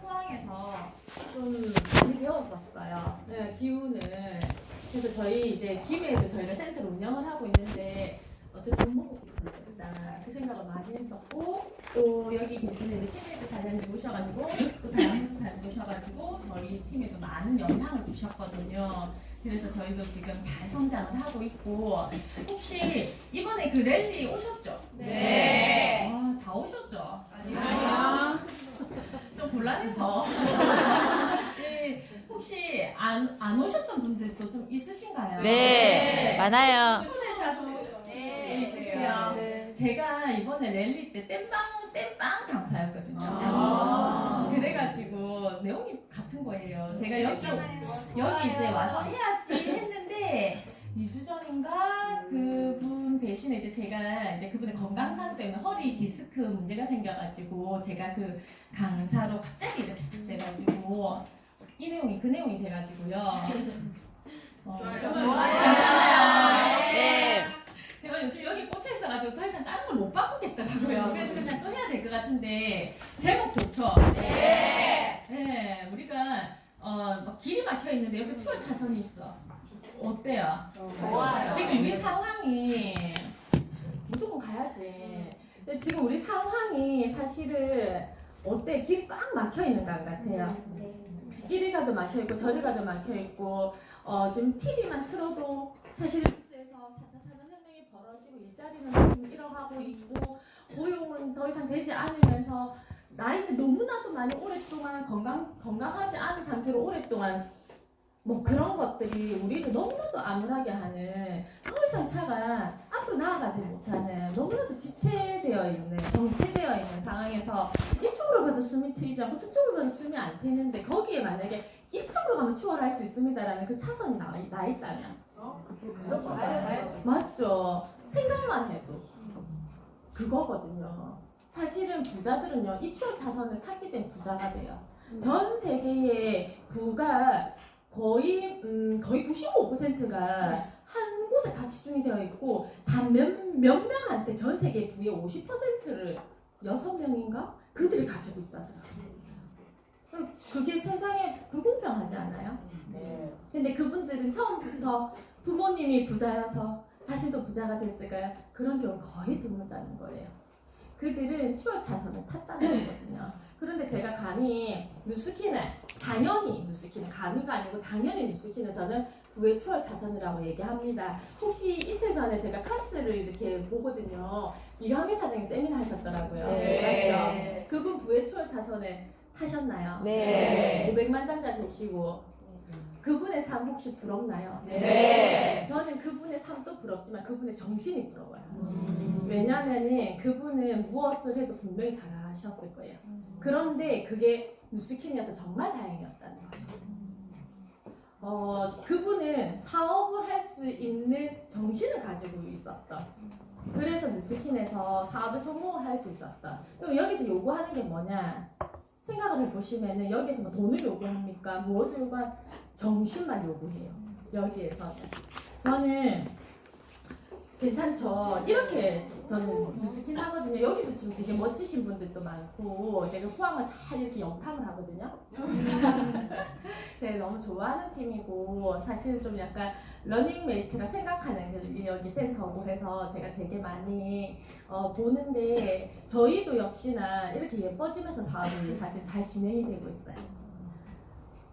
포항에서 좀 많이 배웠었어요. 네, 기운을. 그래서 저희 이제 김해에도 저희가 센터를 운영을 하고 있는데 어떤 종목을 모르겠다 그 생각을 많이 했었고, 또 여기 계시는 팀에도 사장님 모셔가지고 또 다양한 사장님 모셔가지고 저희 팀에도 많은 영향을 주셨거든요. 그래서 저희도 지금 잘 성장을 하고 있고, 혹시 이번에 그 랠리 오셨죠? 네. 아, 다 오셨죠? 아니요. 좀 곤란해서. 네, 혹시 안 오셨던 분들도 좀 있으신가요? 네, 많아요. 초대 자주 네. 있으세요. 네. 제가 이번에 랠리 때 땜빵 강사였거든요. 아. 그래가지고 내용이 같은 거예요. 제가 여기 이제 와서 해야지 했는데 2주 전인가 그분 대신에 이제 제가 이제 그분의 건강상 때문에 허리 디스크 문제가 생겨가지고 제가 그 강사로 갑자기 이렇게 딱 돼가지고 이 내용이 그 내용이 돼가지고요. 괜찮아요. 네. 제가 요즘 여기 꽂혀 있어가지고 더 이상 다른 걸 못 바꾸겠더라고요. 그래서 그냥 또 해야 될 것 같은데 제목 좋죠? 네. 네, 우리가 막 길이 막혀 있는데 여기 추월 차선이 있어. 어때요? 좋아요. 지금 우리 상황이 무조건 가야지. 근데 지금 우리 상황이 사실은 어때? 길이 꽉 막혀 있는 것 같아요. 이리 가도 막혀 있고 저리 가도 막혀 있고 지금 TV만 틀어도 사실 뉴스에서 4차 산업혁명이 벌어지고 일자리는 지금 잃어가고 있고 고용은 더 이상 되지 않으면서 나이는 너무나도 많이 오랫동안 건강하지 않은 상태로 오랫동안 뭐 그런 것들이 우리를 너무나도 암울하게 하는, 더 이상 차가 앞으로 나아가지 못하는, 너무나도 지체되어 있는, 정체되어 있는 상황에서 이쪽으로 봐도 숨이 트이지 않고 저쪽으로 봐도 숨이 안 트이는데 거기에 만약에 이쪽으로 가면 추월할 수 있습니다라는 그 차선이 나 있다면 맞죠? 생각만 해도 그거거든요. 사실은 부자들은요 이 추월 차선을 탔기 때문에 부자가 돼요. 전 세계의 부가 거의 95%가 한 곳에 다 집중이 되어 있고 단 몇 명한테 전 세계 부의 50%를 6명인가? 그들이 가지고 있다더라고요. 그게 세상에 불공평하지 않아요? 네. 근데 그분들은 처음부터 부모님이 부자여서 자신도 부자가 됐을까요? 그런 경우 거의 드물다는 거예요. 그들은 추월 차선을 탔다는 거거든요. 그런데 제가 감히 누스킨을, 당연히 누스킨을, 감히가 아니고 당연히 누스킨에서는 부의 추월 차선이라고 얘기합니다. 혹시 이틀 전에 제가 카스를 이렇게 보거든요. 이강미 사장님 세미나 하셨더라고요. 네. 맞죠? 그분 부의 추월 차선에 타셨나요? 네. 500만 장자 되시고 그분의 삶 혹시 부럽나요? 네. 저는 그분의 삶도 부럽지만 그분의 정신이 부러워요. 왜냐면은 그분은 무엇을 해도 분명히 잘하셨을 거예요. 그런데 그게 누스킨이어서 정말 다행이었다는 거죠. 그분은 사업을 할 수 있는 정신을 가지고 있었던, 그래서 누스킨에서 사업에 성공을 할 수 있었던. 그럼 여기서 요구하는 게 뭐냐 생각을 해보시면은 여기에서 뭐 돈을 요구합니까? 무엇을 요구한? 정신만 요구해요. 여기에서 저는 괜찮죠. 이렇게 저는 누스킨 하거든요. 여기도 지금 되게 멋지신 분들도 많고 제가 포항을 잘 이렇게 영탐을 하거든요. 제가 너무 좋아하는 팀이고 사실 좀 약간 러닝메이트라 생각하는 여기 센터고 해서 제가 되게 많이 보는데 저희도 역시나 이렇게 예뻐지면서 사업이 사실 잘 진행이 되고 있어요.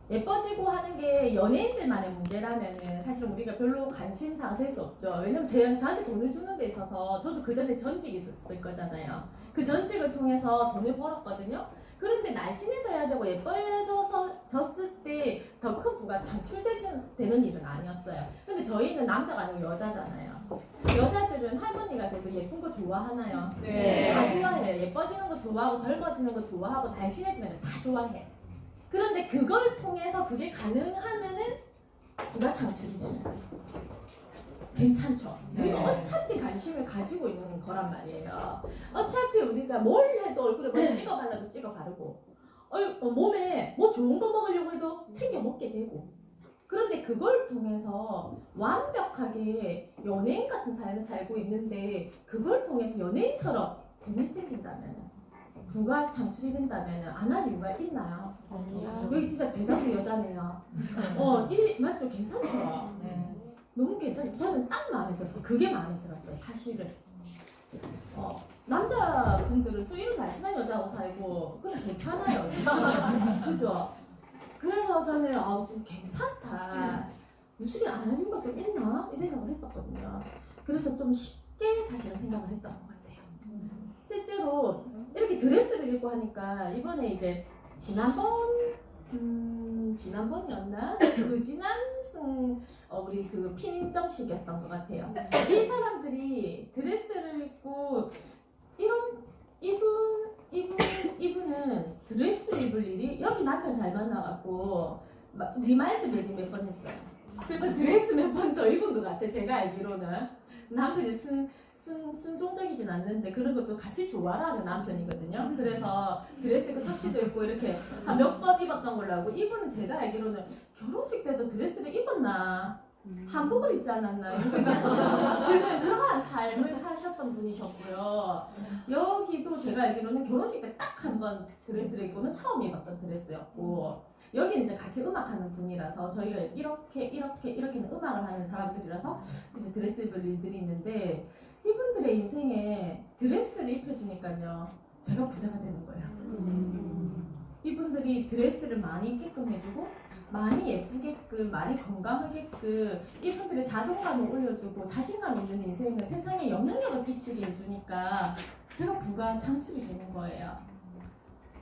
예뻐지고 하는 게 연예인들만의 문제라면은 사실 우리가 별로 관심사가 될 수 없죠. 왜냐면 저한테 돈을 주는 데 있어서 저도 그 전에 전직이 있었을 거잖아요. 그 전직을 통해서 돈을 벌었거든요. 그런데 날씬해져야 되고 예뻐졌을 때 더 큰 부가 창출되는 일은 아니었어요. 근데 저희는 남자가 아니고 여자잖아요. 여자들은 할머니가 돼도 예쁜 거 좋아하나요? 네. 다 좋아해요. 예뻐지는 거 좋아하고 젊어지는 거 좋아하고 날씬해지는 거 다 좋아해. 그런데 그걸 통해서 그게 가능하면은 부가 창출이 되는 거예요. 괜찮죠? 우리가 어차피 관심을 가지고 있는 거란 말이에요. 어차피 우리가 뭘 해도 얼굴에 뭐 찍어 발라도 찍어 바르고 몸에 뭐 좋은 거 먹으려고 해도 챙겨 먹게 되고, 그런데 그걸 통해서 완벽하게 연예인 같은 삶을 살고 있는데 그걸 통해서 연예인처럼 돈이 생긴다면 부가 창출이 된다면 안 할 이유가 있나요? 아니요. 여기 진짜 대다수 여자네요. 맞죠? 괜찮죠? 네. 너무 괜찮아요. 저는 딱 마음에 들었어요. 그게 마음에 들었어요. 사실은. 남자분들은 또 이런 날씬한 여자하고 살고 그럼 좋잖아요. 그죠? 그래서 저는 좀 괜찮다. 무술이 안 할 이유가 좀 있나? 이 생각을 했었거든요. 그래서 좀 쉽게 사실은 생각을 했던 것 같아요. 실제로 이렇게 드레스를 입고 하니까 이번에 이제 지난번이었나? 그 지난 우리 그 피인정식이었던 것 같아요. 이 사람들이 드레스를 입고 이분은 드레스 입을 일이 여기 남편 잘 만나갖고 리마인드 베리 몇 번 했어요. 그래서 드레스 몇 번 더 입은 것 같아. 제가 알기로는 남편이 순종적이진 않는데 그런 것도 같이 좋아하는 남편이거든요. 그래서 드레스 그 턱시도 입고 이렇게 몇 번 입었던 걸로 알고 이분은 제가 알기로는 결혼식 때도 드레스를 입었나 한복을 입지 않았나 이런 생각도 드는 그러한 삶을 사셨던 분이셨고요. 여기도 제가 알기로는 결혼식 때 딱 한 번 드레스를 입고는 처음 입었던 드레스였고 여기는 이제 같이 음악하는 분이라서 저희가 이렇게는 음악을 하는 사람들이라서 이제 드레스 입을 일들이 있는데 이분들의 인생에 드레스를 입혀주니까요 제가 부자가 되는 거예요. 이분들이 드레스를 많이 입게끔 해주고 많이 예쁘게끔 많이 건강하게끔 이분들의 자존감을 올려주고 자신감 있는 인생을 세상에 영향력을 끼치게 해주니까 제가 부가 창출이 되는 거예요.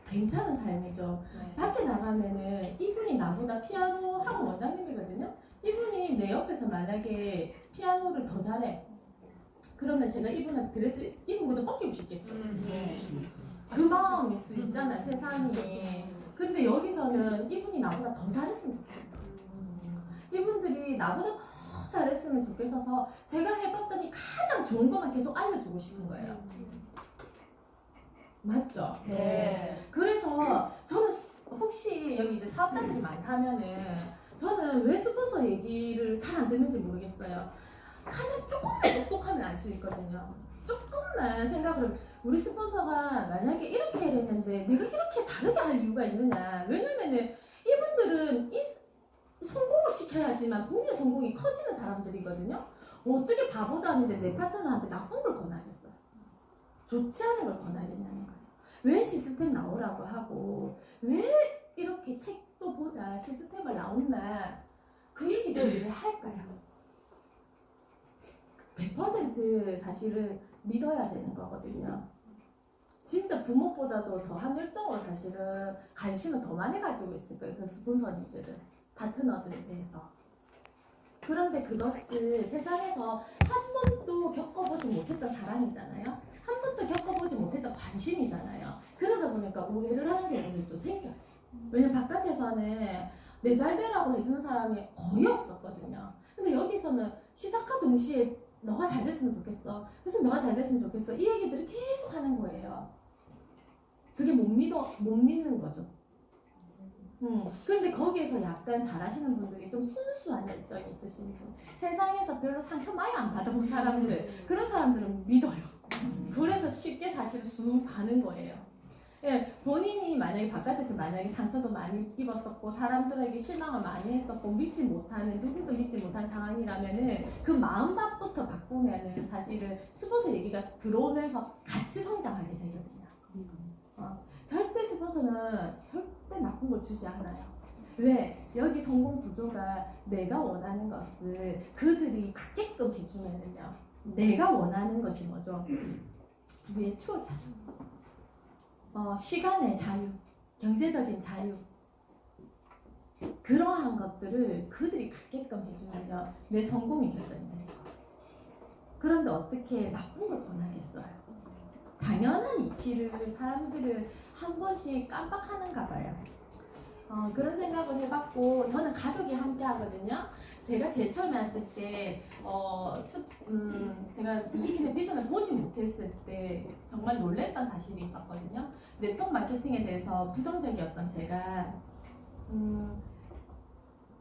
괜찮은 삶이죠. 밖에 나가면은 이분이 나보다 피아노 학원 원장님이거든요. 이분이 내 옆에서 만약에 피아노를 더 잘해. 그러면 제가 이분한테 드레스 입은 것도 뺏기고 싶겠죠. 그 마음일 수 있잖아 세상이. 근데 여기서는 이분이 나보다 더 잘했으면 좋겠다. 이분들이 나보다 더 잘했으면 좋겠어서 제가 해봤더니 가장 좋은 것만 계속 알려주고 싶은 거예요. 맞죠? 네. 그래서 저는 혹시 여기 이제 사업자들이 많다면은 저는 왜 스폰서 얘기를 잘 안 듣는지 모르겠어요. 가면 조금만 똑똑하면 알 수 있거든요. 조금만 생각을 우리 스폰서가 만약에 이렇게 했는데 내가 이렇게 다르게 할 이유가 있느냐. 왜냐면은 이분들은 성공을 시켜야지만 본인의 성공이 커지는 사람들이거든요. 어떻게 바보도 아닌데 내 파트너한테 나쁜 걸 권하겠어요. 좋지 않은 걸 권하겠냐는 거예요. 왜 시스템 나오라고 하고 왜 이렇게 책도 보자 시스템을 나온다 그 얘기를 왜 할까요? 100% 사실은 믿어야 되는 거거든요. 진짜 부모보다도 더한 열정으로 사실은 관심을 더 많이 가지고 있을 거예요. 그 스폰서님들은 파트너들에 대해서. 그런데 그것을 세상에서 한 번도 겪어보지 못했던 사랑이잖아요. 한 번도 겪어보지 못했던 관심이잖아요. 그러다 보니까 오해를 하는 경우들도 생겨요. 왜냐면 바깥에서는 내 잘되라고 해주는 사람이 거의 없었거든요. 근데 여기서는 시작과 동시에 너가 잘 됐으면 좋겠어. 그래서 너가 잘 됐으면 좋겠어. 이 얘기들을 계속 하는 거예요. 그게 못 믿는 거죠. 근데 거기에서 약간 잘하시는 분들이 좀 순수한 열정이 있으신 분, 세상에서 별로 상처 많이 안 받아본 사람들, 그런 사람들은 믿어요. 그래서 쉽게 사실 쑥 가는 거예요. 예, 본인이 만약에 바깥에서 만약에 상처도 많이 입었었고 사람들에게 실망을 많이 했었고 믿지 못하는 누구도 믿지 못한 상황이라면은 그 마음밥부터 바꾸면은 사실은 스폰서 얘기가 들어오면서 같이 성장하게 되거든요. 절대 스폰서는 절대 나쁜 걸 주지 않아요. 왜? 여기 성공 구조가 내가 원하는 것을 그들이 갖게끔 해주면은요. 내가 원하는 것이 뭐죠? 부의 추월 차선. 시간의 자유, 경제적인 자유. 그러한 것들을 그들이 갖게끔 해주면요. 내 성공이 결정이 되는 거예요. 그런데 어떻게 나쁜 걸 권하겠어요? 당연한 이치를 사람들은 한 번씩 깜빡하는가 봐요. 그런 생각을 해봤고 저는 가족이 함께 하거든요. 제가 제일 처음에 왔을 때 제가 이기빈의 비전을 보지 못했을 때 정말 놀랬던 사실이 있었거든요. 네트워크 마케팅에 대해서 부정적이었던 제가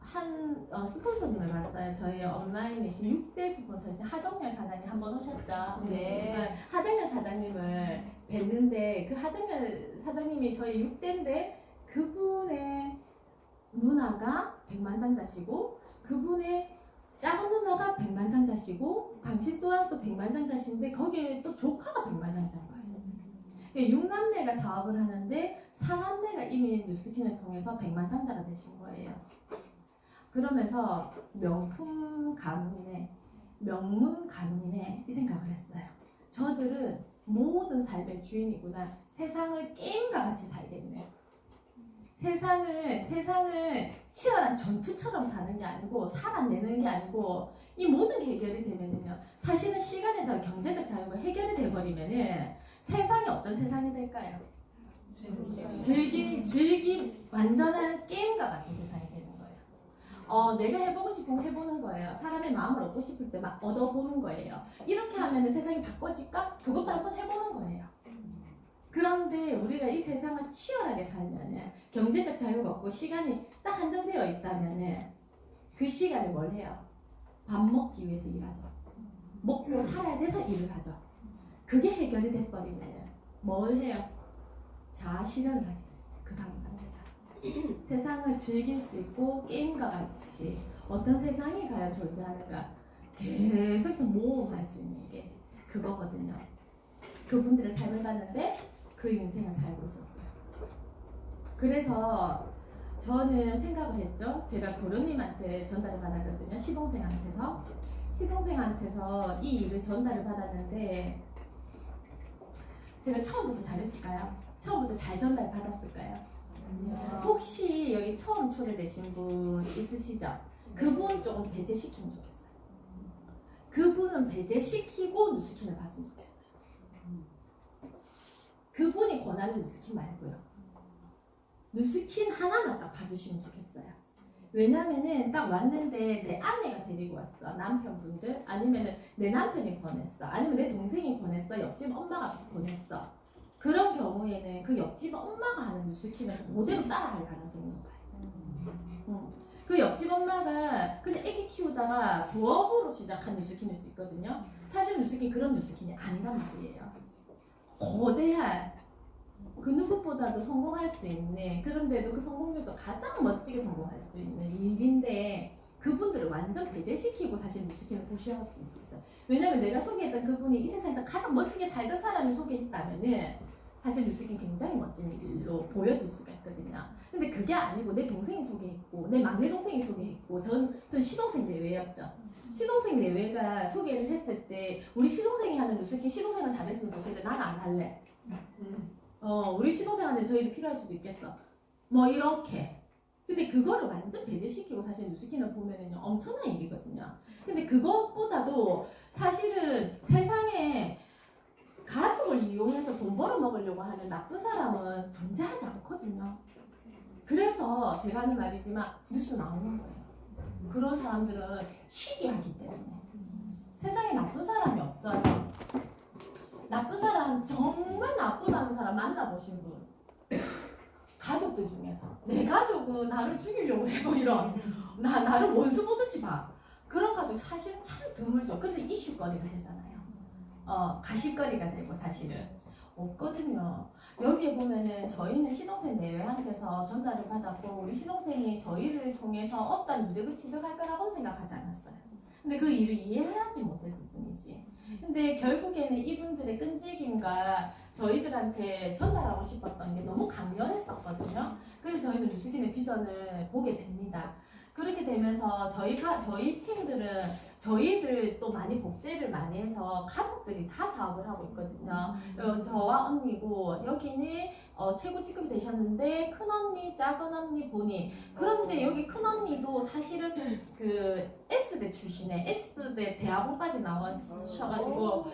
한 스폰서님을 봤어요. 저희 온라인이신 6대 스폰서이신 하정열 사장님 한번 오셨죠? 네. 하정열 사장님을 뵀는데 그 하정현 사장님이 저희 6대인데 그분의 누나가 백만장자시고 그분의 작은 누나가 백만장자시고 당신 또한 또 백만장자신데 거기에 또 조카가 백만장자인 거예요. 6남매가 사업을 하는데 4남매가 이미 뉴스킨을 통해서 백만장자가 되신 거예요. 그러면서 명품 가문이네, 명문 가문이네 이 생각을 했어요. 저들은 모든 삶의 주인이구나. 세상을 게임과 같이 살겠네. 세상을 치열한 전투처럼 사는 게 아니고 살아내는 게 아니고 이 모든 게 해결이 되면은요. 사실은 시간에서 경제적 자유가 해결이 돼버리면은 세상이 어떤 세상이 될까요? 즐기 완전한 게임과 같은 세상이 되는 거예요. 내가 해보고 싶은 거 해보는 거예요. 사람의 마음을 얻고 싶을 때 막 얻어보는 거예요. 이렇게 하면 세상이 바꿔질까? 그것도 한번 해보는 거예요. 그런데 우리가 이 세상을 치열하게 살면은 경제적 자유가 없고 시간이 딱 한정되어 있다면은 그 시간에 뭘 해요? 밥 먹기 위해서 일하죠. 먹고 살아야 돼서 일을 하죠. 그게 해결이 돼버리면은 뭘 해요? 자아 실현을 하게 돼요. 그 다음 단계가 세상을 즐길 수 있고 게임과 같이 어떤 세상이 과연 존재하는가 계속해서 모험할 수 있는 게 그거거든요. 그분들의 삶을 봤는데 그 인생을 살고 있었어요. 그래서 저는 생각을 했죠. 제가 도련님한테 전달을 받았거든요. 시동생한테서 이 일을 전달을 받았는데 제가 처음부터 잘했을까요? 처음부터 잘 전달 받았을까요? 혹시 여기 처음 초대되신 분 있으시죠? 그분 조금 배제시키면 좋겠어요. 그분은 배제시키고 뉴스킨을 봤으면 좋겠어요. 그분이 권하는 뉴스킨 말고요. 뉴스킨 하나만 딱 봐주시면 좋겠어요. 왜냐면은 딱 왔는데 내 아내가 데리고 왔어. 남편분들 아니면은 내 남편이 권했어. 아니면 내 동생이 권했어. 옆집 엄마가 권했어. 그런 경우에는 그 옆집 엄마가 하는 뉴스킨을 그대로 따라할 가능성이 높아요. 그 옆집 엄마가 그냥 애기 키우다가 부업으로 시작한 뉴스킨일 수 있거든요. 사실 뉴스킨 그런 뉴스킨이 아니란 말이에요. 거대한 그 누구보다도 성공할 수 있는 그런데도 그 성공 중에서 가장 멋지게 성공할 수 있는 일인데 그분들을 완전 배제시키고 사실 뉴스킨을 보셨으면 좋겠어요. 왜냐면 내가 소개했던 그분이 이 세상에서 가장 멋지게 살던 사람을 소개했다면은 사실 뉴스킨 굉장히 멋진 일로 보여질 수가 있거든요. 근데 그게 아니고 내 동생이 소개했고 내 막내 동생이 소개했고 전 시동생 내외였죠. 시동생 내외가 소개를 했을 때 우리 시동생이 하는 뉴스킨 시동생은 잘했으면 좋겠는데 나는 안 할래. 우리 시동생한테 저희도 필요할 수도 있겠어. 뭐 이렇게. 근데 그거를 완전 배제시키고 사실 뉴스킨을 보면은요 엄청난 일이거든요. 근데 그것보다도 사실은 세상에 가족을 이용해서 돈 벌어 먹으려고 하는 나쁜 사람은 존재하지 않거든요. 그래서 제가 하는 말이지만 뉴스 나오는 거예요. 그런 사람들은 시기하기 때문에 세상에 나쁜 사람이 없어요. 나쁜 사람 정말 나쁘다는 사람 만나보신 분 가족들 중에서 내 가족은 나를 죽이려고 해요 이런 나를 원수 보듯이 봐 그런 가족 사실은 참 드물죠. 그래서 이슈거리가 되잖아요. 가십거리가 되고 사실은 없거든요. 여기에 보면은 저희는 시동생 내외한테서 전달을 받았고 우리 시동생이 저희를 통해서 어떤 이득을 취득할 거라고 생각하지 않았어요. 근데 그 일을 이해하지 못했을 뿐이지. 근데 결국에는 이분들의 끈질김과 저희들한테 전달하고 싶었던 게 너무 강렬했었거든요. 그래서 저희는 뉴스킨의 비전을 보게 됩니다. 그렇게 되면서 저희 팀들은 저희를 또 많이 복제를 많이 해서 가족들이 다 사업을 하고 있거든요. 저와 언니고 여기는 최고 직급이 되셨는데 큰 언니, 작은 언니, 본인. 그런데 여기 큰 언니도 사실은 그 S대 출신에 S대 대학원까지 나와셔가지고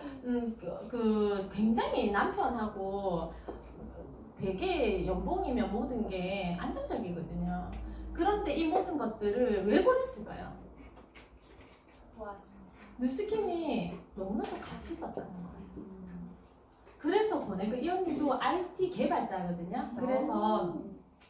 그 굉장히 남편하고 되게 연봉이며 모든 게 안정적이거든요. 그런데 이 모든 것들을 왜 권했을까요? 뉴스킨이 너무나도 같이 있었다는 거예요. 그래서 권했고 이 언니도 IT 개발자거든요. 그래서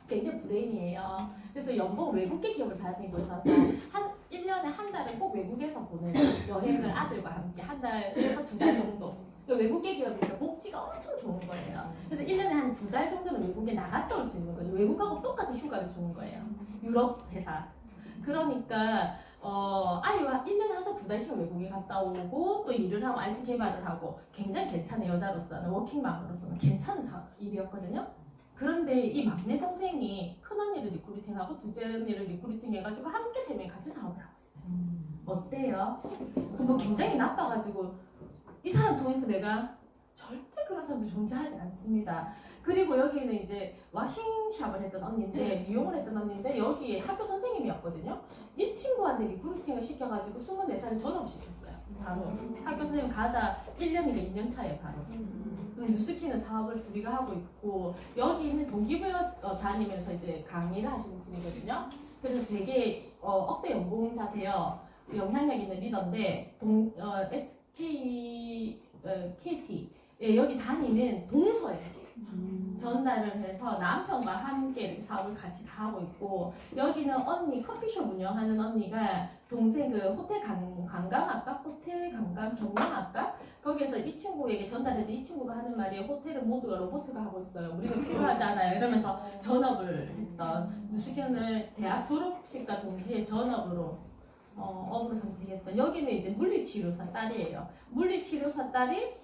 굉장히 브레인이에요. 그래서 연봉 외국계 기업을 다니고 있어서 한 1년에 한 달은 꼭 외국에서 보내요. 여행을 아들과 함께 한 달에서 2달 정도. 그러니까 외국계 기업이니까 복지가 엄청 좋은 거예요. 그래서 1년에 한 2달 정도는 외국에 나갔다 올 수 있는 거죠. 외국하고 똑같은 휴가를 주는 거예요. 유럽 회사. 그러니까 아이와 1년에 항상 2달씩은 외국에 갔다 오고 또 일을 하고 IT 개발을 하고 굉장히 괜찮은 여자로서는 워킹맘으로서는 괜찮은 일이었거든요. 그런데 이 막내 동생이 큰 언니를 리크루팅하고 둘째 언니를 리크루팅해가지고 함께 3명이 같이 사업을 하고 있어요. 어때요? 뭐 굉장히 나빠가지고 이 사람 통해서 내가 절대 그런 사람도 존재하지 않습니다. 그리고 여기는 이제 와싱샵을 했던 언니인데 미용을 했던 언니인데 여기에 학교 선생님이었거든요. 이 친구한테 리크루팅을 시켜가지고 24살에 전업시켰어요. 바로 학교 선생님 가자 1년이가 2년 차에 바로. 뉴스키는 사업을 둘이가 하고 있고 여기 있는 동기부여 다니면서 이제 강의를 하시는 분이거든요. 그래서 되게 억대 연봉자세요. 영향력 있는 리더인데 KT 여기 다니는 동서에 전달을 해서 남편과 함께 이렇게 사업을 같이 다 하고 있고 여기는 언니 커피숍 운영하는 언니가 동생 그 호텔 관광학과 호텔 관광 경영학과 거기에서 이 친구에게 전달했는데 이 친구가 하는 말이 호텔은 모두가 로봇가 하고 있어요. 우리는 필요하지 않아요. 이러면서 전업을 했던 뉴스견을 대학 졸업식과 동시에 전업으로 업으로 선택했던 여기는 이제 물리치료사 딸이에요. 물리치료사 딸이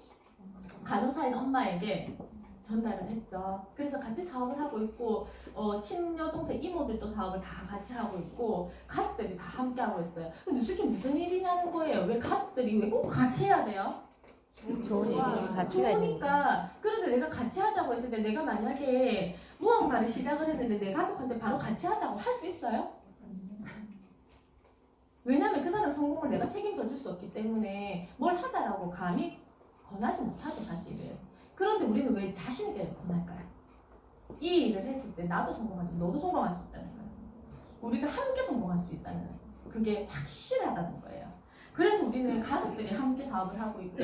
간호사인 엄마에게 전달을 했죠. 그래서 같이 사업을 하고 있고 친여동생 이모들도 사업을 다 같이 하고 있고 가족들이 다 함께 하고 있어요. 근데 뉴스키 무슨 일이냐는 거예요. 왜 가족들이 왜 꼭 같이 해야 돼요? 좋은 일이 가치가 있는 좋으니까. 그런데 내가 같이 하자고 했을 때 내가 만약에 무언가를 시작을 했는데 내 가족한테 바로 같이 하자고 할 수 있어요? 왜냐면 그 사람 성공을 내가 책임져 줄 수 없기 때문에 뭘 하자라고 감히 권하지 못하죠 사실은. 그런데 우리는 왜 자신에게 권할까요? 이 일을 했을 때 나도 성공하지만 너도 성공할 수 있다는 거예요. 우리가 함께 성공할 수 있다는 그게 확실하다는 거예요. 그래서 우리는 가족들이 함께 사업을 하고 있고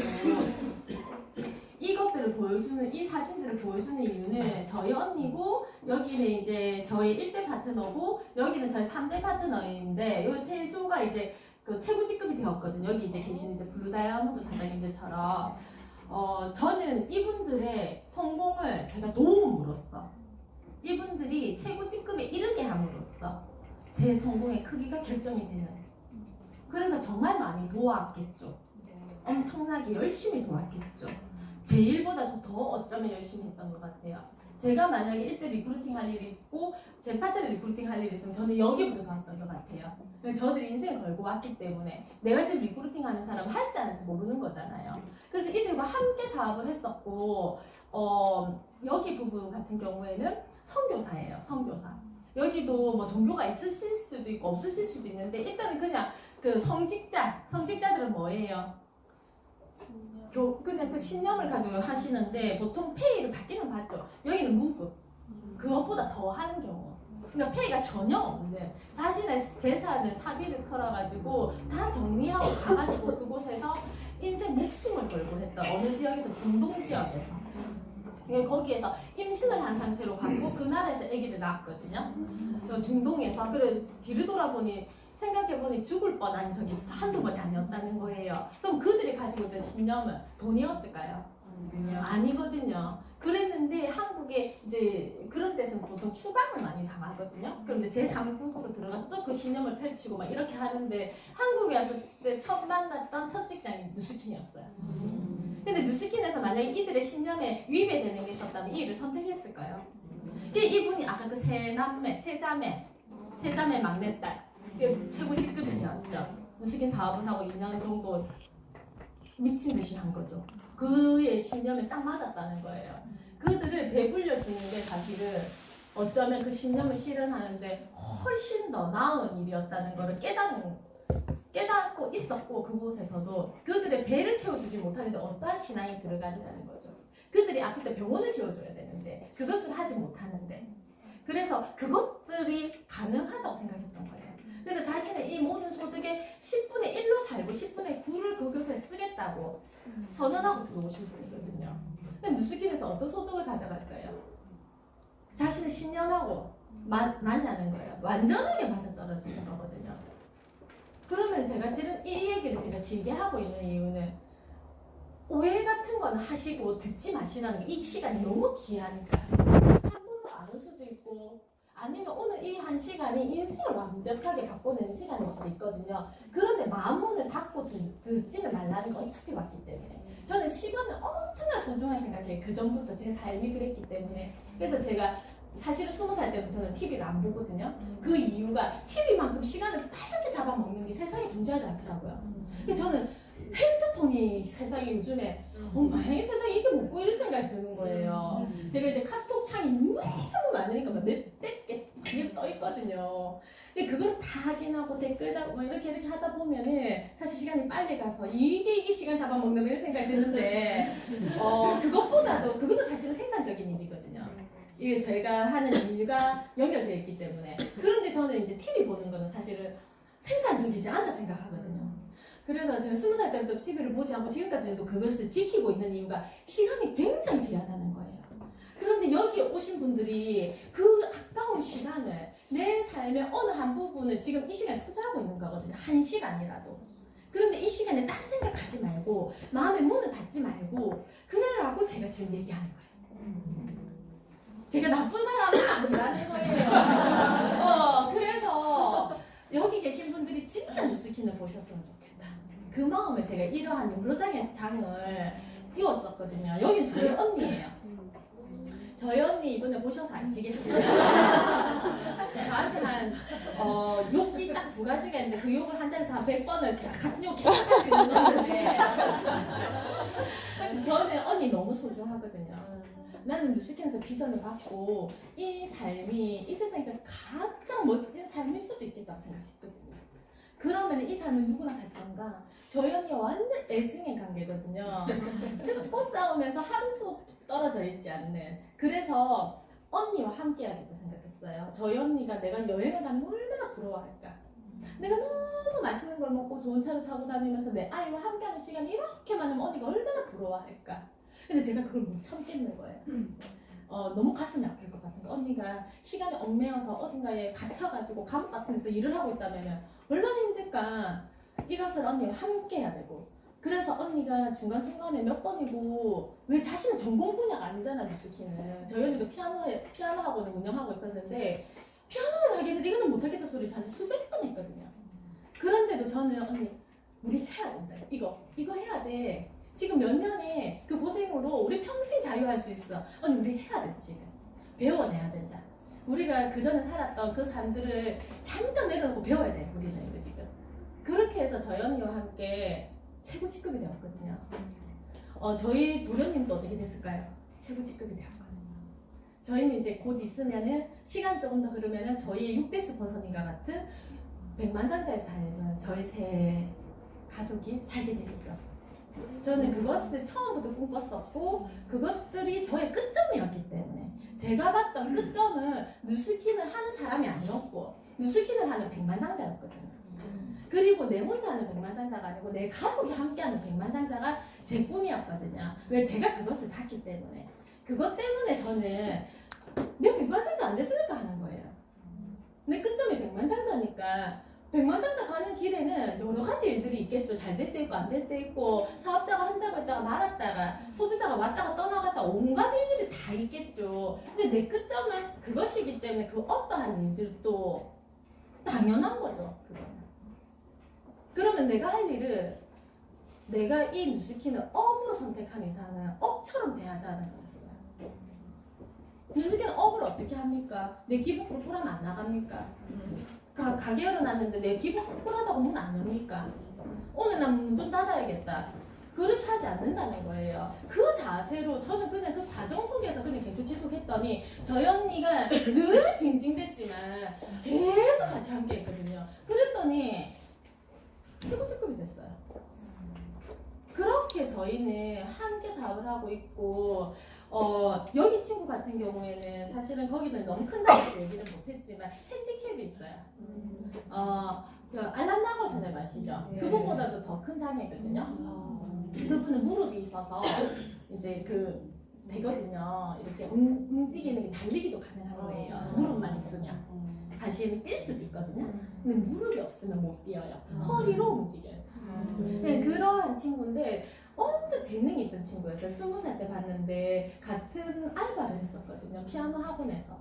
이것들을 보여주는 이 사진들을 보여주는 이유는 저희 언니고 여기는 이제 저희 1대 파트너고 여기는 저희 3대 파트너인데 이 세 조가 이제 그 최고 직급이 되었거든요. 여기 이제 계신 이제 블루 다이아몬드 사장님들처럼 저는 이분들의 성공을 제가 도움으로써 이분들이 최고 직급에 이르게 함으로써 제 성공의 크기가 결정이 되는 그래서 정말 많이 도왔겠죠. 엄청나게 열심히 도왔겠죠. 제 일보다 더 어쩌면 열심히 했던 것 같아요. 제가 만약에 1대 리크루팅 할 일이 있고 제 파트너 리크루팅 할 일이 있으면 저는 여기부터 갔던 것 같아요. 저들이 인생 걸고 왔기 때문에 내가 지금 리크루팅 하는 사람 할지 안 할지 모르는 거잖아요. 그래서 이들과 함께 사업을 했었고 여기 부분 같은 경우에는 선교사예요. 선교사. 여기도 뭐 종교가 있으실 수도 있고 없으실 수도 있는데 일단은 그냥 그 성직자들은 뭐예요? 그냥 그 신념을 가지고 하시는데 보통 페이를 받기는 받죠. 여기는 무급. 그것보다 더한 경우. 그러니까 페이가 전혀 없는 자신의 재산을 사비를 털어가지고 다 정리하고 가가지고 그곳에서 인생 목숨을 걸고 했던 어느 지역에서 중동 지역에서 거기에서 임신을 한 상태로 갔고 그 나라에서 아기를 낳았거든요. 중동에서 그래 뒤를 돌아보니 생각해보니 죽을 뻔한 적이 한두 번이 아니었다는 거예요. 그럼 그들이 가지고 있던 신념은 돈이었을까요? 아니거든요. 그랬는데 한국에 이제 그런 데서는 보통 추방을 많이 당하거든요. 그런데 제3국으로 들어가서 또 그 신념을 펼치고 막 이렇게 하는데 한국에 왔을 때 처음 만났던 첫 직장이 뉴스킨이었어요. 근데 뉴스킨에서 만약에 이들의 신념에 위배되는 게 있었다면 이 일을 선택했을까요? 이분이 아까 그 세자매 막내딸 최고 직급이 되었죠. 뉴스킨 사업을 하고 2년 정도 미친 듯이 한 거죠. 그의 신념에 딱 맞았다는 거예요. 그들을 배불려 주는 게 사실은 어쩌면 그 신념을 실현하는데 훨씬 더 나은 일이었다는 것을 깨닫고 있었고 그곳에서도 그들의 배를 채워주지 못하는데 어떠한 신앙이 들어가느냐는 거죠. 그들이 아플 때 병원을 지어줘야 되는데 그것을 하지 못하는데 그래서 그것들이 가능하다고 생각했던 거예요. 그래서 자신의 이 모든 소득의 10분의 1로 살고 10분의 9를 그것에 쓰겠다고 선언하고 들어오신 분이거든요. 근데 뉴스킨에서 어떤 소득을 가져갈까요? 자신의 신념하고 맞냐는 거예요. 완전하게 맞아떨어지는 거거든요. 그러면 제가 지금 이 얘기를 제가 길게 하고 있는 이유는 오해 같은 거는 하시고 듣지 마시라는 게 이 시간이 너무 귀하니까 한 번도 안 올 수도 있고 아니면 오늘 이 한 시간이 인생을 완벽하게 바꿔내는 시간일 수도 있거든요. 그런데 마음문을 닫고 듣지는 말라는 거 어차피 왔기 때문에 저는 시간을 엄청나 소중하게 생각해요. 그 전부터 제 삶이 그랬기 때문에. 그래서 제가 사실은 20살 때부터 저는 TV를 안 보거든요. 그 이유가 TV만큼 시간을 빠르게 잡아먹는 게 세상에 존재하지 않더라고요. 그래서 저는 핸드폰이 세상에 요즘에 엄마 이 세상에 이게 뭐고 이런 생각이 드는 거예요. 제가 이제 카톡 창이 너무 많으니까 막 몇백 개 그게 떠 있거든요. 근데 그걸 다 확인하고 댓글 달고 뭐 이렇게 하다 보면은 사실 시간이 빨리 가서 이게 시간 잡아먹는 이런 생각이 드는데 그것보다도 그것도 사실은 생산적인 일이거든요. 이게 저희가 하는 일과 연결되어 있기 때문에. 그런데 저는 이제 TV 보는 거는 사실은 생산적이지 않다 생각하거든요. 그래서 제가 20살 때부터 TV를 보지 않고 지금까지도 그것을 지키고 있는 이유가 시간이 굉장히 귀하다는 거예요. 그런데 여기 오신 분들이 그 아까운 시간을 내 삶의 어느 한 부분을 지금 이 시간에 투자하고 있는 거거든요. 한 시간이라도. 그런데 이 시간에 딴 생각하지 말고 마음의 문을 닫지 말고 그래라고 제가 지금 얘기하는 거예요. 제가 나쁜 사람은 아니라는 거예요. 그래서 여기 계신 분들이 진짜 뉴스키는 보셨으면 좋겠다. 그 마음에 제가 이러한 용로장의 장을 띄웠었거든요. 여긴 저희 언니예요. 저희 언니 이번에 보셔서 아시겠지만 저한테 한 욕이 딱 2가지가 있는데 그 욕을 한 잔에서 한 100번을 같은 욕 계속 듣는데 저는 언니 너무 소중하거든요. 나는 뉴스캔에서 비전을 받고 이 삶이 이 세상에서 가장 멋진 삶일 수도 있겠다고 생각했거든요. 그러면 이 삶을 누구나 살 건가? 저희 언니와 완전 애증의 관계거든요. 뜯고 싸우면서 하루도 떨어져 있지 않는. 그래서 언니와 함께 해야겠다 생각했어요. 저희 언니가 내가 여행을 가면 얼마나 부러워할까? 내가 너무 맛있는 걸 먹고 좋은 차를 타고 다니면서 내 아이와 함께하는 시간이 이렇게 많으면 언니가 얼마나 부러워할까? 근데 제가 그걸 못 참겠는 거예요. 너무 가슴이 아플 것 같은 거. 언니가 시간에 얽매여서 어딘가에 갇혀가지고 감옥 같은 데서 일을 하고 있다면 얼마나 힘들까. 이것을 언니와 함께 해야 되고. 그래서 언니가 중간중간에 몇 번이고 왜 자신은 전공 분야가 아니잖아 뉴스키는. 저희 언니도 피아노 학원을 운영하고 있었는데 피아노를 하겠는데 이거는 못하겠다 소리 저한테 수백 번 했거든요. 그런데도 저는 언니 우리 해야 된다. 이거 해야 돼. 지금 몇 년의 그 고생으로 우리 평생 자유할 수 있어. 언니 우리 해야 돼 지금. 배워내야 된다. 우리가 그전에 살았던 그 삶들을 잠깐 내려놓고 배워야 돼 우리는 이거 지금. 그렇게 해서 저희 언니와 함께 최고 직급이 되었거든요. 저희 도련님도 어떻게 됐을까요? 최고 직급이 되었거든요. 저희는 이제 곧 있으면은 시간 조금 더 흐르면은 저희 6대 스폰서님과 같은 백만장자의 삶을 저희 새 가족이 살게 되겠죠. 저는 그것을 처음부터 꿈꿨었고 그것들이 저의 끝점이었기 때문에 제가 봤던 끝점은 뉴스킨을 하는 사람이 아니었고 뉴스킨을 하는 백만장자였거든요. 그리고 내 혼자 하는 백만장자가 아니고 내 가족이 함께하는 백만장자가 제 꿈이었거든요. 왜 제가 그것을 탔기 때문에. 그것 때문에 저는 내 백만장자 안 됐으니까 하는 거예요. 내 끝점이 백만장자니까 백만장자 가는 길에는 여러 가지 일들이 있겠죠. 잘 될 때 있고 안 될 때 있고 사업자가 한다고 했다가 말았다가 소비자가 왔다가 떠나갔다 온갖 일들이 다 있겠죠. 근데 내 끝점은 그것이기 때문에 그 어떠한 일들도 당연한 거죠. 그거는. 그러면 내가 할 일을 내가 이 뉴스키는 업으로 선택한 이상은 업처럼 대하자는 거였어요. 뉴스키는 업을 어떻게 합니까? 내 기본 프로그램 안 나갑니까? 가게 열어놨는데 내 기본 쿨하다고 문 안 엽니까? 오늘 난 문 좀 닫아야겠다. 그렇게 하지 않는다는 거예요. 그 자세로 저는 그냥 그 과정 속에서 그냥 계속 지속했더니 저희 언니가 늘 징징댔지만 계속 같이 함께 했거든요. 그랬더니 최고 직급이 됐어요. 그렇게 저희는 함께 사업을 하고 있고 여기 친구 같은 경우에는 사실은 거기서는 너무 큰 장에서 얘기는 못했지만 핸디캡이 있어요. 그 알람나고 찾아 마시죠. 네. 그분보다도 더 큰 장애거든요. 그분은 무릎이 있어서 이제 되거든요. 이렇게 움직이는 게 달리기도 가능한 거예요. 무릎만 있으면. 사실은 뛸 수도 있거든요. 근데 무릎이 없으면 못 뛰어요. 허리로 움직여요. 네, 그러한 친구인데 엄청 재능이 있던 친구였어요. 20살 때 봤는데 같은 알바를 했었거든요. 피아노 학원에서.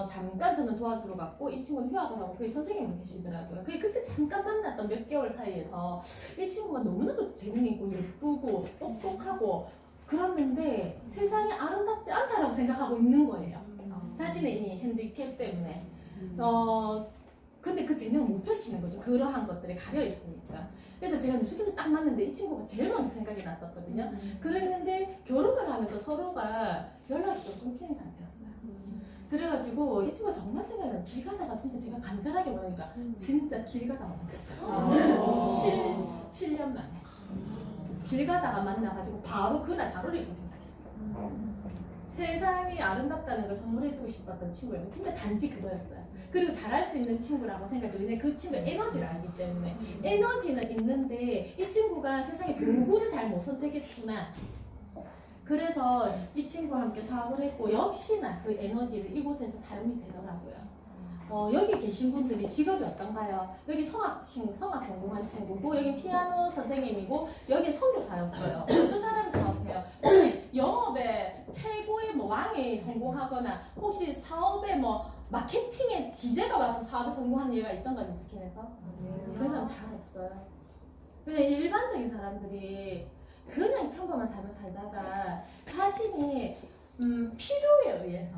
잠깐 저는 도와주러 갔고 이 친구는 휴학을 하고 거기 선생님이 계시더라고요. 그때 잠깐 만났던 몇 개월 사이에서 이 친구가 너무나도 재능 있고 예쁘고 똑똑하고 그랬는데 세상에 아름답지 않다라고 생각하고 있는 거예요. 자신의 이 핸디캡 때문에. 근데 그 재능을 못 펼치는 거죠. 그러한 것들이 가려 있으니까. 그래서 제가 수준을 딱 맞는데 이 친구가 제일 먼저 생각이 났었거든요. 그랬는데 결혼을 하면서 서로가 연락이 좀 끊기는 상태였어요. 그래가지고 이 친구가 정말 생각이 나요. 길 가다가 진짜 제가 간절하게 보니까 진짜 길 가다가 만났어요. 7년 만에. 길 가다가 만나가지고 바로 그날 바로 리뷰팅 당했어요. 세상이 아름답다는 걸 선물해주고 싶었던 친구예요. 진짜 단지 그거였어요. 그리고 잘할 수 있는 친구라고 생각해요. 왜냐면 그 친구의 에너지를 알기 때문에. 에너지는 있는데 이 친구가 세상에 도구를 잘 못 선택했구나. 그래서 이 친구와 함께 사업을 했고 역시나 그 에너지를 이곳에서 사용이 되더라고요. 여기 계신 분들이 직업이 어떤가요? 여기 성악 전공한 친구고 여기 피아노 선생님이고 여기 선교사였어요. 두 사람이 사업해요. 혹시 영업에 최고의 뭐 왕이 성공하거나 혹시 사업에 뭐 마케팅에 DJ가 와서 사업에 성공한 예가 있던가 뉴스킨에서? 그런 사람 잘 없어요. 그냥 일반적인 사람들이 그냥 평범한 삶을 살다가 자신이 필요에 의해서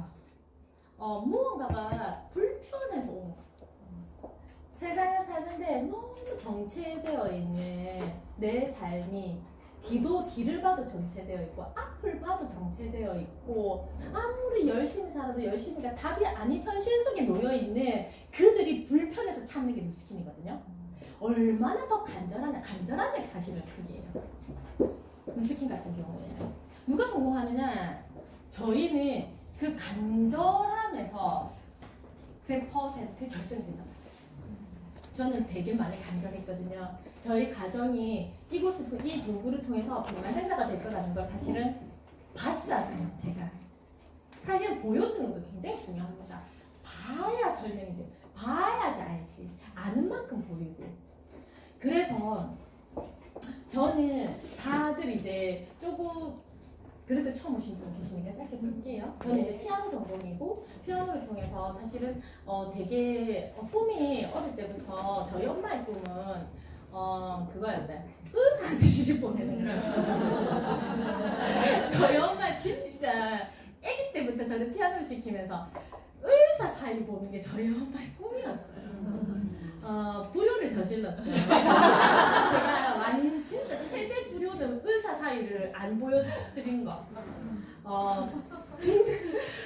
무언가가 불편해서 온 거. 세상에 사는데 너무 정체되어 있는 내 삶이 뒤를 봐도 정체되어 있고 앞을 봐도 정체되어 있고 아무리 열심히 살아도 열심히가 답이 아닌 현실 속에 놓여 있는 그들이 불편해서 찾는 게 뉴스킨이거든요. 얼마나 더 간절하냐 사실은 그게요. 뉴스킨 같은 경우에는 누가 성공하느냐? 저희는 그 간절함에서 100% 결정이 된단 말이에요. 저는 되게 많이 간절했거든요. 저희 가정이 이곳을 이 도구를 통해서 백만 행사가 될 거라는 걸 사실은 봤잖아요. 제가 사실 보여주는 것도 굉장히 중요합니다. 봐야 설명이 돼. 봐야지 알지. 아는 만큼 보이고. 그래서 저는 다들 이제 조금 그래도 처음 오신 분 계시니까 짧게 볼게요. 저는 이제 피아노 전공이고 피아노를 통해서 사실은 되게 꿈이 어릴 때부터 저희 엄마의 꿈은 그거였어요. 의사한테 시집 보내는 거예요. 저희 엄마 진짜 아기 때부터 저를 피아노를 시키면서 의사 사이 보는 게 저희 엄마의 꿈이었어요. 불효를 저질렀죠. 제가 진짜 최대 불효는 의사 사이를 안 보여드린 거. 진짜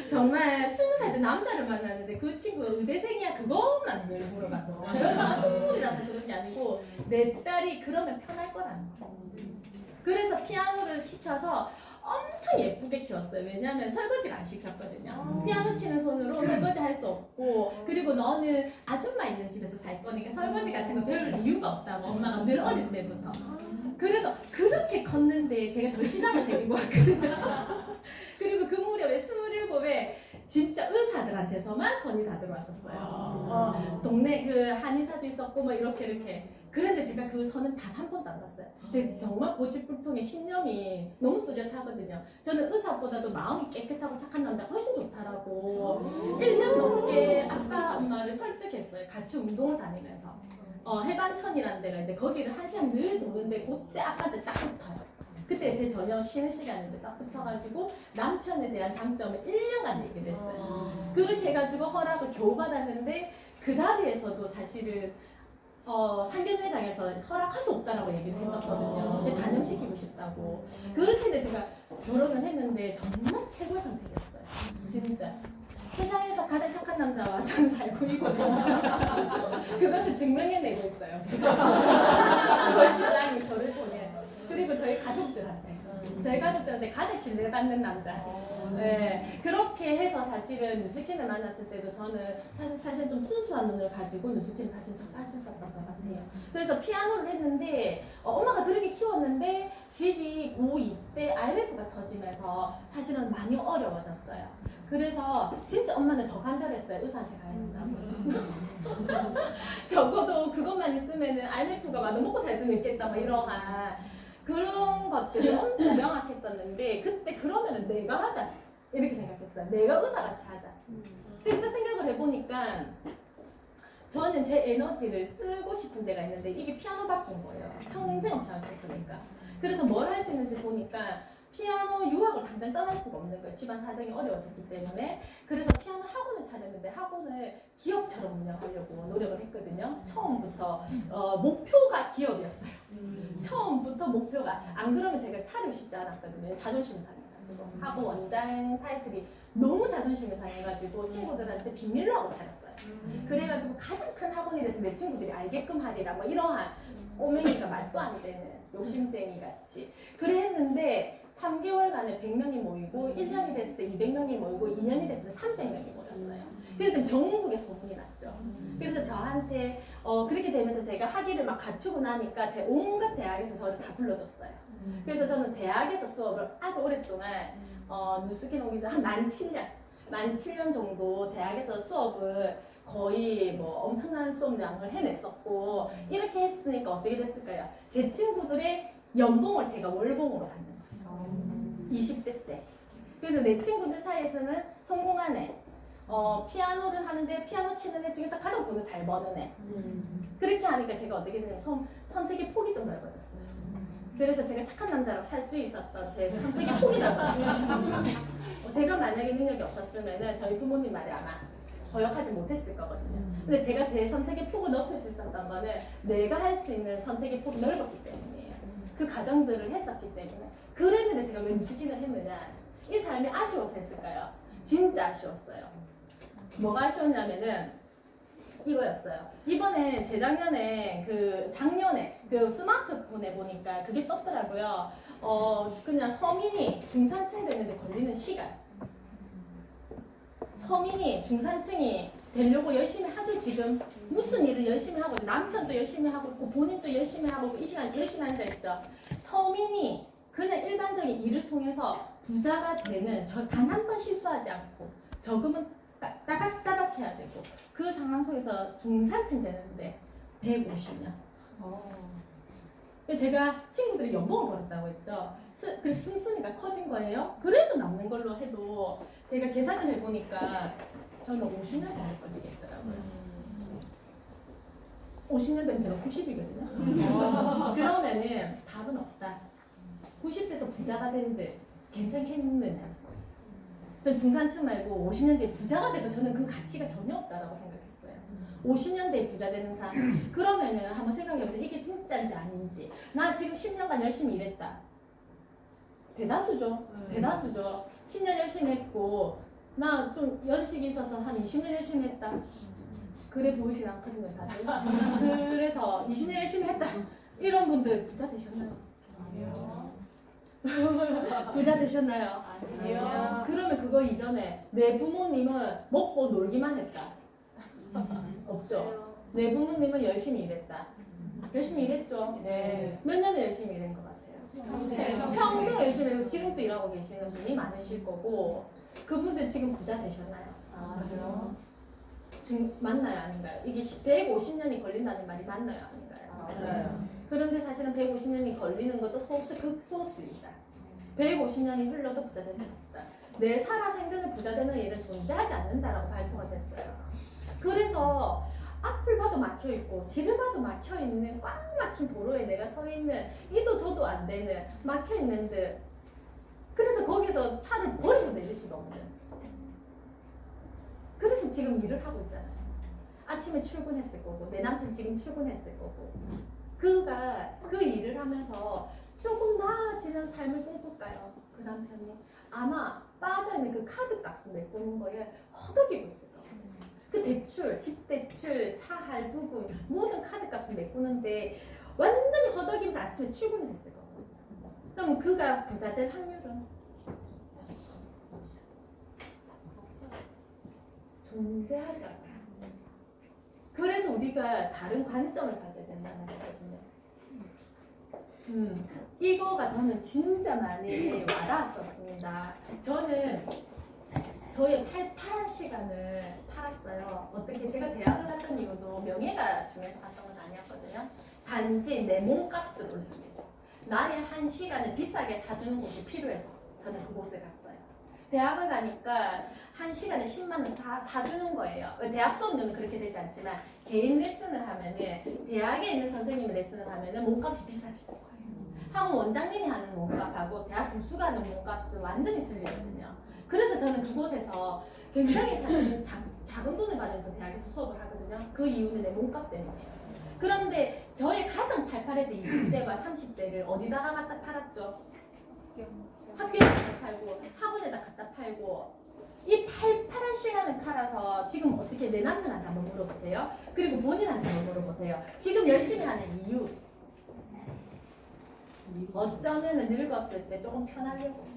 정말 20살 때 남자를 만났는데 그 친구가 의대생이야 그것만 늘 물어봤었어요. 저희 엄마가 선물이라서 그런 게 아니고 내 딸이 그러면 편할 거라는 거. 그래서 피아노를 시켜서 엄청 예쁘게 키웠어요. 왜냐하면 설거지를 안 시켰거든요. 피아노 치는 손으로 설거지 할 수 없고 그리고 너는 아줌마 있는 집에서 살 거니까 설거지 같은 거 배울 이유가 없다고 엄마가 늘 어릴 때부터. 그래서 그렇게 컸는데 제가 전신학을 데리고 왔거든요. 그리고 그 무렵에 27에 진짜 의사들한테서만 선이 다 들어왔었어요. 동네 그 한의사도 있었고 뭐 이렇게. 그런데 제가 그 선은 단 한 번도 안 봤어요. 제가 정말 고집불통의 신념이 너무 뚜렷하거든요. 저는 의사보다도 마음이 깨끗하고 착한 남자가 훨씬 좋다라고 1년 넘게 아빠 엄마를 설득했어요. 같이 운동을 다니면서. 해반천이라는 데가 있는데 거기를 1시간 늘 도는데 그때 아빠한테 딱 붙어요. 그때 제 저녁 쉬는 시간인데 딱 붙어가지고 남편에 대한 장점을 1년간 얘기를 했어요. 그렇게 해가지고 허락을 겨우 받았는데 그 자리에서도 사실은 상견례장에서 허락할 수 없다라고 얘기를 했었거든요. 근데 단념시키고 싶다고. 그렇게 해서 제가 결혼을 했는데 정말 최고의 선택이었어요. 진짜. 세상에서 가장 착한 남자와 저는 살고 있거든요. 그것을 증명해내고 있어요. 지금. 저희 신랑이 저를 통해. 그리고 저희 가족들한테. 저희 가족들한테 가장 신뢰받는 남자. 네, 그렇게 해서 사실은 뉴스킨을 만났을 때도 저는 사실 좀 순수한 눈을 가지고 뉴스킨을 사실 접할 수 있었던 것 같아요. 그래서 피아노를 했는데 엄마가 그렇게 키웠는데 집이 고2 때 IMF가 터지면서 사실은 많이 어려워졌어요. 그래서 진짜 엄마는 더 간절했어요. 의사한테 가야 된다고. 적어도 그것만 돈만 있으면은 IMF가 와도 먹고 살 수는 있겠다 뭐 이러한 그런 것들이 엄청 명확했었는데 그때 그러면은 내가 하자 이렇게 생각했어요. 내가 의사같이 하자. 근데 생각을 해보니까 저는 제 에너지를 쓰고 싶은 데가 있는데 이게 피아노 바뀐 거예요. 평생은 피아노 쳤으니까. 그래서 뭘 할 수 있는지 보니까 피아노 유학을 당장 떠날 수가 없는 거예요. 집안 사정이 어려워졌기 때문에. 그래서 피아노 학원을 차렸는데 학원을 기업처럼 운영하려고 노력을 했거든요. 처음부터 목표가 기업이었어요. 처음부터 목표가. 안 그러면 제가 차리고 싶지 않았거든요. 자존심 상해가지고. 하고 원장 타이틀이 너무 자존심이 상해가지고 친구들한테 비밀로 하고 차렸어요. 그래가지고 가장 큰 학원이 돼서 내 친구들이 알게끔 하리라 뭐 이러한 꼬맹이가 말도 안 되는 욕심쟁이 같이 그래 했는데 3개월간에 100명이 모이고 1년이 됐을 때 200명이 모이고 2년이 됐을 때 300명이 모였어요. 그래서 전국에 소문이 났죠. 그래서 저한테 그렇게 되면서 제가 학위를 막 갖추고 나니까 온갖 대학에서 저를 다 불러줬어요. 그래서 저는 대학에서 수업을 아주 오랫동안 누수기 농기자 한 17년 정도 대학에서 수업을 거의 뭐 엄청난 수업량을 해냈었고 이렇게 했으니까 어떻게 됐을까요? 제 친구들의 연봉을 제가 월봉으로 받는 거예요. 20대 때. 그래서 내 친구들 사이에서는 성공한 애, 피아노를 하는데 피아노 치는 애 중에서 가장 돈을 잘 버는 애. 그렇게 하니까 제가 어떻게 되냐면 선택의 폭이 좀 넓어졌어요. 그래서 제가 착한 남자랑 살 수 있었던 제 선택의 폭이 넓어졌어요. 제가 만약에 능력이 없었으면 저희 부모님 말에 아마 거역하지 못했을 거거든요. 근데 제가 제 선택의 폭을 넓힐 수 있었던 거는 내가 할 수 있는 선택의 폭이 넓었기 때문이에요. 그 과정들을 했었기 때문에. 그랬는데 제가 왜 누수기를 했느냐. 이 삶이 아쉬워서 했을까요? 진짜 아쉬웠어요. 뭐가 아쉬웠냐면은 이거였어요. 이번에 재작년에 작년에 스마트폰에 보니까 그게 떴더라고요. 그냥 서민이 중산층 됐는데 걸리는 시간. 서민이 중산층이 되려고 열심히 하죠. 지금 무슨 일을 열심히 하고 남편도 열심히 하고 있고 본인도 열심히 하고 있고 이 시간 열심히 앉아있죠. 서민이 그냥 일반적인 일을 통해서 부자가 되는 단 한 번 실수하지 않고 저금은 따박따박 해야 되고 그 상황 속에서 중산층 되는데 150년. 제가 친구들이 연봉을 벌었다고 했죠. 그래서 순순이가 커진 거예요. 그래도 남는 걸로 해도 제가 계산을 해보니까 저는 50년 정도 걸리겠더라고요. 50년 되면 제가 90이거든요. 그러면은 답은 없다. 90대에서 부자가 되는데 괜찮겠느냐. 전 중산층 말고 50년 뒤에 부자가 돼도 저는 그 가치가 전혀 없다라고 생각했어요. 50년 뒤에 부자 되는 사람. 그러면은 한번 생각해보세요. 이게 진짜인지 아닌지. 나 지금 10년간 열심히 일했다. 대다수죠. 대다수죠. 10년 열심히 했고 나 좀 연식이 있어서 한 20년 열심히 했다. 그래 보이진 않거든요, 다들. 그래서 20년 열심히 했다. 이런 분들 부자 되셨나요? 아니요. 부자 되셨나요? 아니요. 그러면 그거 이전에 내 부모님은 먹고 놀기만 했다. 없죠. 내 부모님은 열심히 일했다. 열심히 일했죠. 네. 몇 년을 열심히 일한 것 같아요. 평생 열심히 일하고 지금도 일하고 계시는 분이 많으실 거고 그분들 지금 부자 되셨나요? 아니요. 지금 맞나요, 아닌가요? 이게 150년이 걸린다는 말이 맞나요, 아닌가요? 맞아요. 그런데 사실은 150년이 걸리는 것도 극소수이다. 150년이 흘러도 부자 될 수 없다. 내 살아생전에 부자 되는 일은 존재하지 않는다라고 발표가 됐어요. 그래서 앞을 봐도 막혀있고 뒤를 봐도 막혀있는 꽉 막힌 도로에 내가 서 있는 이도 저도 안 되는 막혀있는 듯 그래서 거기서 차를 버리고 내릴 수가 없는 그래서 지금 일을 하고 있잖아요. 아침에 출근했을 거고 내 남편 지금 출근했을 거고 그가 그 일을 하면서 조금 나아지는 삶을 꿈꿀까요? 그 남편이 아마 빠져있는 그 카드 값을 메꾸는 거에 허덕이고 있을 거예요. 그 대출, 집 대출, 차 할부금 모든 카드 값을 메꾸는데 완전히 허덕이면서 아침에 출근을 했을 거예요. 그럼 그가 부자 될 확률은? 존재하지 않아요. 그래서 우리가 다른 관점을 가져야 된다는 거거든요. 이거가 저는 진짜 많이 와닿았었습니다. 저는 저의 파란 시간을 팔았어요. 어떻게 제가 대학을 갔던 이유도 명예가 회사 중에서 갔던 건 아니었거든요. 단지 내 몸값을 올리기 위해서. 나의 한 시간을 비싸게 사주는 곳이 필요해서 저는 그곳에 갔어요. 대학을 가니까 한 시간에 10만 원 사주는 거예요. 대학 수업료는 그렇게 되지 않지만 개인 레슨을 하면은 대학에 있는 선생님이 레슨을 하면은 몸값이 비싸지는 거예요. 학원 원장님이 하는 몸값하고 대학 교수가 하는 몸값은 완전히 틀리거든요. 그래서 저는 그곳에서 굉장히 사실 작은 돈을 받으면서 대학에서 수업을 하거든요. 그 이유는 내 몸값 때문이에요. 그런데 저의 가장 팔팔했던 20대와 30대를 어디다가 갖다 팔았죠? 학교에 갖다 팔고 학원에다 갖다 팔고 이 팔팔한 시간을 팔아서 지금 어떻게 내 남편한테 한번 물어보세요. 그리고 본인한테 한번 물어보세요. 지금 열심히 하는 이유 어쩌면 늙었을 때 조금 편하려고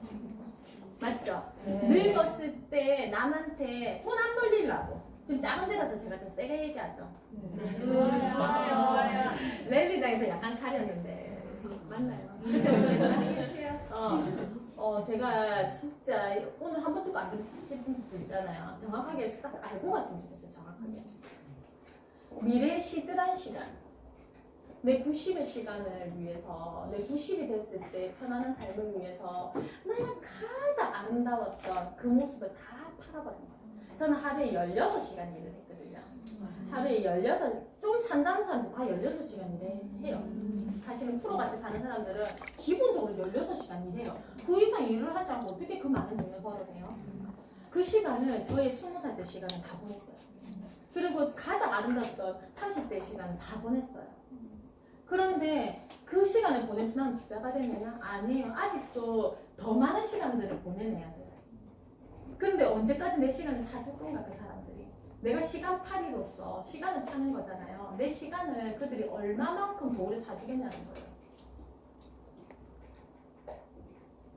맞죠? 늙었을 때 남한테 손 안 벌리려고 지금 작은 데 가서 제가 좀 세게 얘기하죠. 좋아요. 랠리장에서 약간 가렸는데 맞나요? 제가 진짜 오늘 한 번도 안 들으신 분들 있잖아요. 정확하게 딱 알고 갔으면 좋겠어요. 정확하게. 미래의 시들한 시간. 내 90의 시간을 위해서, 내 90이 됐을 때 편안한 삶을 위해서 나의 가장 아름다웠던 그 모습을 다 팔아버린 거예요. 저는 하루에 16시간 일을 했거든요. 하루에 16, 좀 산다는 사람들 다 16시간 일해요. 사실은 프로같이 사는 사람들은 기본적으로 16시간 일해요. 그 이상 일을 하지 않고 어떻게 그 많은 돈을 벌어내요? 그 시간을 저의 20살 때 시간을 다 보냈어요. 그리고 가장 아름다웠던 30대 시간을 다 보냈어요. 그런데 그 시간을 보내면서 나는 부자가 됐느냐? 아니에요. 아직도 더 많은 시간들을 보내내야 돼요. 그런데 언제까지 내 시간을 사줄 건가 그 사람들이. 내가 시간팔이로서 시간을 파는 거잖아요. 내 시간을 그들이 얼마만큼 더 오래 사주겠냐는 거예요.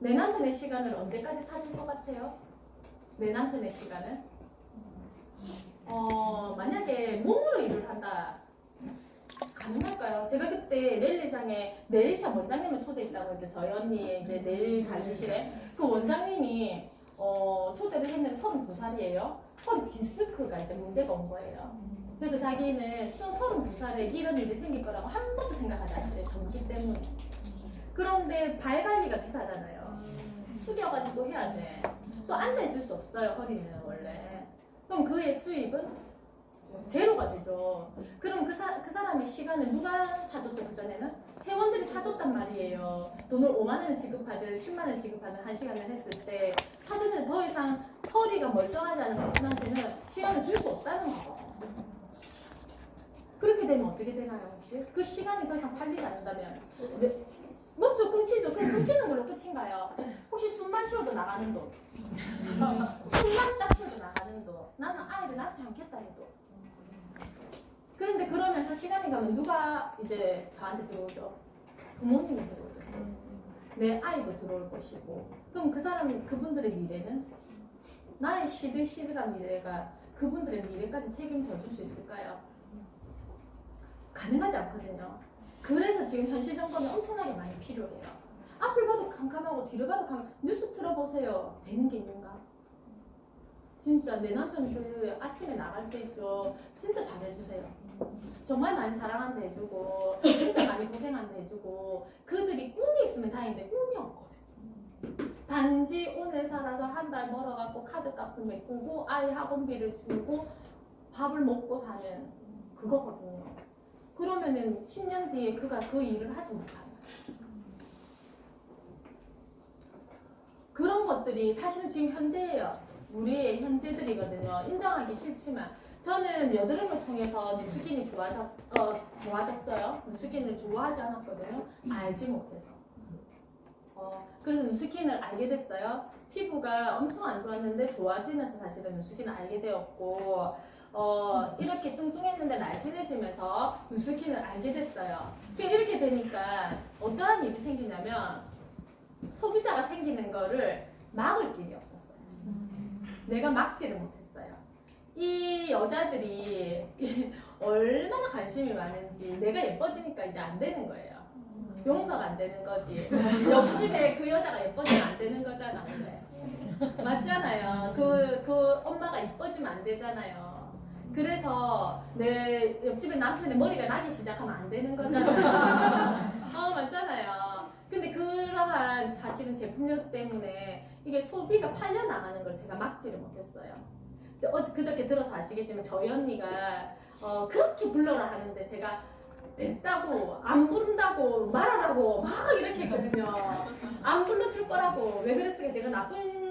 내 남편의 시간을 언제까지 사줄 것 같아요? 내 남편의 시간을? 만약에 몸으로 일을 한다. 가능할까요? 제가 그때 랠리장에 네일샵 원장님을 초대했다고 했죠. 저희 언니의 이제 네일 관리실에. 그 원장님이 초대를 했는데 32살이에요. 허리 디스크가 이제 문제가 온 거예요. 그래서 자기는 32살에 이런 일이 생길 거라고 한 번도 생각하지 않았어요. 전기 때문에. 그런데 발 관리가 비싸잖아요. 숙여가지고 해야 돼. 또 앉아있을 수 없어요. 허리는 원래. 그럼 그의 수입은 제로가 되죠. 그럼 그 사람의 시간을 누가 사줬죠? 그전에는? 회원들이 사줬단 말이에요. 돈을 5만 원을 지급하든 10만 원을 지급하든 한 시간을 했을 때 사전에 더 이상 허리가 멀쩡하지 않은 그분한테는 시간을 줄 수 없다는 거. 그렇게 되면 어떻게 되나요 혹시? 그 시간이 더 이상 팔리지 않는다면 먼저 끊기죠. 그냥 끊기는 걸로 끝인가요? 혹시 숨만 쉬어도 나가는 돈? 숨만 딱 쉬어도 나가는 돈. 나는 아이를 낳지 않겠다 해도. 그런데 그러면서 시간이 가면 누가 이제 저한테 들어오죠? 부모님이 들어오죠. 내 아이도 들어올 것이고. 그럼 그분들의 미래는? 나의 시들시들한 미래가 그분들의 미래까지 책임져 줄 수 있을까요? 가능하지 않거든요. 그래서 지금 현실 정보는 엄청나게 많이 필요해요. 앞을 봐도 캄캄하고 뒤를 봐도 뉴스 틀어보세요. 되는 게 있는가? 진짜 내 남편 그 아침에 나갈 때 있죠. 진짜 잘해주세요. 정말 많이 사랑한다 해주고 진짜 많이 고생한다 해주고 그들이 꿈이 있으면 다행인데 꿈이 없거든. 단지 오늘 살아서 한 달 벌어갖고 카드값을 메꾸고 아이 학원비를 주고 밥을 먹고 사는 그거거든요. 그러면은 10년 뒤에 그가 그 일을 하지 못하는 그런 것들이 사실은 지금 현재예요. 우리의 현재들이거든요. 인정하기 싫지만 저는 여드름을 통해서 뉴스킨이 좋아졌어요. 뉴스킨을 좋아하지 않았거든요. 알지 못해서. 그래서 뉴스킨을 알게 됐어요. 피부가 엄청 안 좋았는데 좋아지면서 사실은 뉴스킨을 알게 되었고 이렇게 뚱뚱했는데 날씬해지면서 뉴스킨을 알게 됐어요. 이렇게 되니까 어떠한 일이 생기냐면 소비자가 생기는 거를 막을 길이 없었어요. 내가 막지를 못했어요. 이 여자들이 얼마나 관심이 많은지 내가 예뻐지니까 이제 안 되는 거예요. 용서가 안 되는 거지. 옆집에 그 여자가 예뻐지면 안 되는 거잖아. 근데. 맞잖아요. 그 엄마가 예뻐지면 안 되잖아요. 그래서 내 옆집에 남편의 머리가 나기 시작하면 안 되는 거잖아요. 맞잖아요. 근데 그러한 사실은 제품력 때문에 이게 소비가 팔려 나가는 걸 제가 막지를 못했어요. 그저께 들어서 아시겠지만 저희 언니가 그렇게 불러라 하는데 제가 됐다고 안 부른다고 말하라고 막 이렇게 했거든요. 안 불러줄 거라고. 왜 그랬을까? 제가 나쁜